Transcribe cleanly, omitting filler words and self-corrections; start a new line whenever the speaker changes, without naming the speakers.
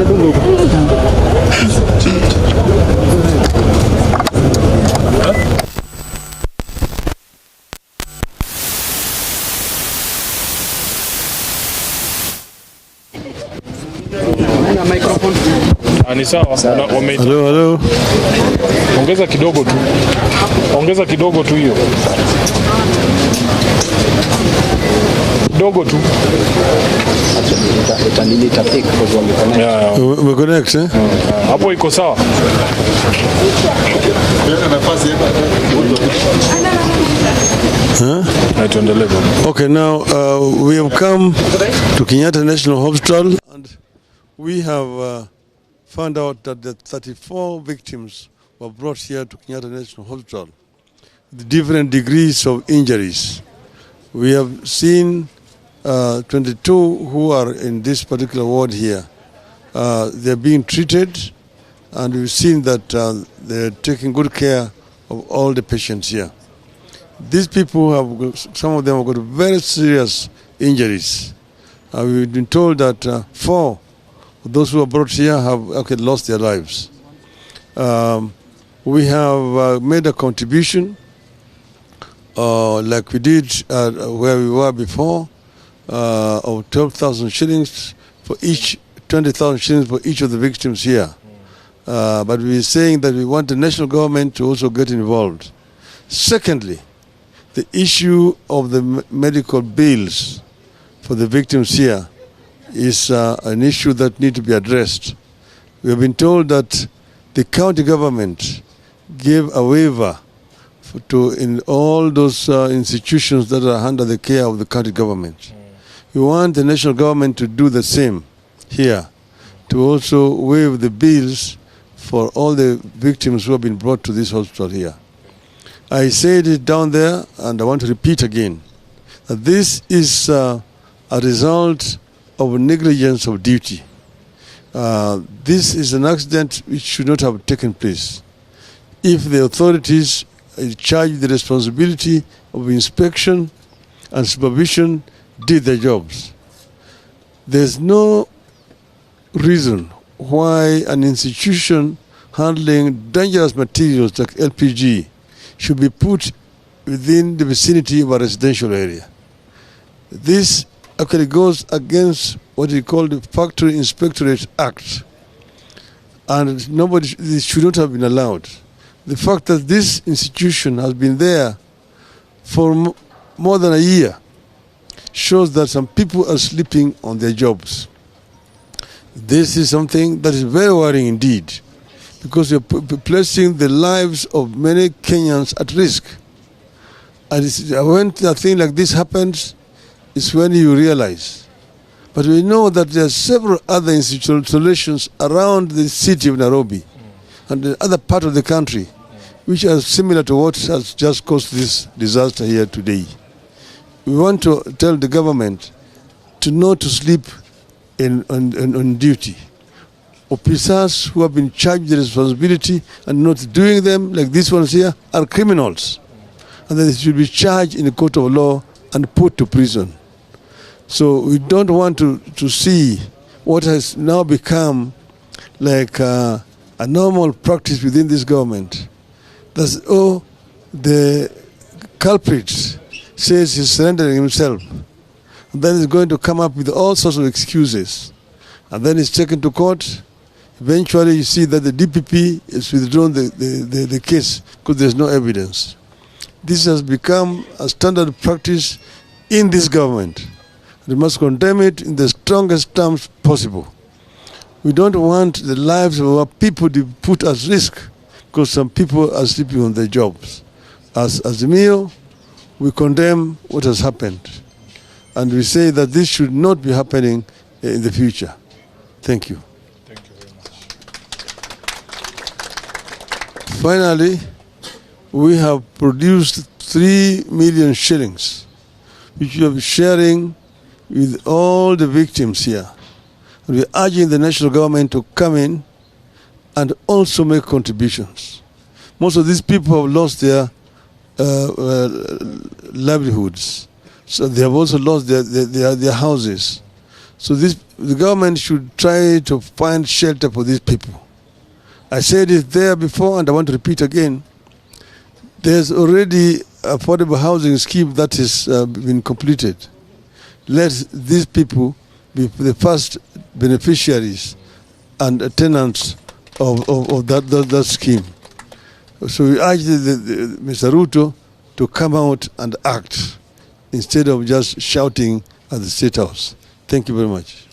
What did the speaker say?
Ni sawa.
Hello.
Ongeza kidogo tu. Ongeza kidogo tu hiyo. Kidogo tu.
Umeconnect eh?
Hapo iko sawa.
Okay, now we have come to Kenyatta National Hospital and we have found out that the 34 victims were brought here to Kenyatta National Hospital with different degrees of injuries. We have seen 22 who are in this particular ward here. They're being treated, and we've seen that they're taking good care of all the patients here. These people some of them have got very serious injuries. We've been told that 4 of those who are brought here have lost their lives. We have made a contribution like we did where we were before of 12,000 shillings for each, 20,000 shillings for each of the victims here. But we're saying that we want the national government to also get involved. Secondly, the issue of the medical bills for the victims here is an issue that needs to be addressed. We have been told that the county government gave a waiver in all those institutions that are under the care of the county government. We want the national government to do the same here, to also waive the bills for all the victims who have been brought to this hospital here. I said it down there, and I want to repeat again, that this is a result of negligence of duty. This is an accident which should not have taken place. If the authorities charged with the responsibility of inspection and supervision did their jobs, there's no reason why an institution handling dangerous materials like LPG should be put within the vicinity of a residential area. This actually goes against what we call the Factory Inspectorate Act, and this should not have been allowed. The fact that this institution has been there for more than a year shows that some people are sleeping on their jobs. This is something that is very worrying indeed, because you're placing the lives of many Kenyans at risk. And when a thing like this happens, it's when you realize. But we know that there are several other installations around the city of Nairobi and the other part of the country which are similar to what has just caused this disaster here today. We want to tell the government to not to sleep on duty. Officers who have been charged with the responsibility and not doing them, like these ones here, are criminals. And they should be charged in the court of law and put to prison. So we don't want to see what has now become like a normal practice within this government. That's, the culprit says he's surrendering himself. And then he's going to come up with all sorts of excuses. And then he's taken to court. Eventually you see that the DPP is withdrawn the case because there's no evidence. This has become a standard practice in this government. We must condemn it in the strongest terms possible. We don't want the lives of our people to be put at risk because some people are sleeping on their jobs. As Azimio, we condemn what has happened. And we say that this should not be happening in the future. Thank you.
Thank you very much.
Finally, we have produced 3 million shillings, which we are sharing with all the victims here. And we are urging the national government to come in and also make contributions. Most of these people have lost their livelihoods. So they have also lost their houses. So the government should try to find shelter for these people. I said it there before and I want to repeat again. There's already affordable housing scheme that has been completed. Let these people be the first beneficiaries and tenants of that scheme. So we urge Mr. Ruto to come out and act instead of just shouting at the State House. Thank you very much.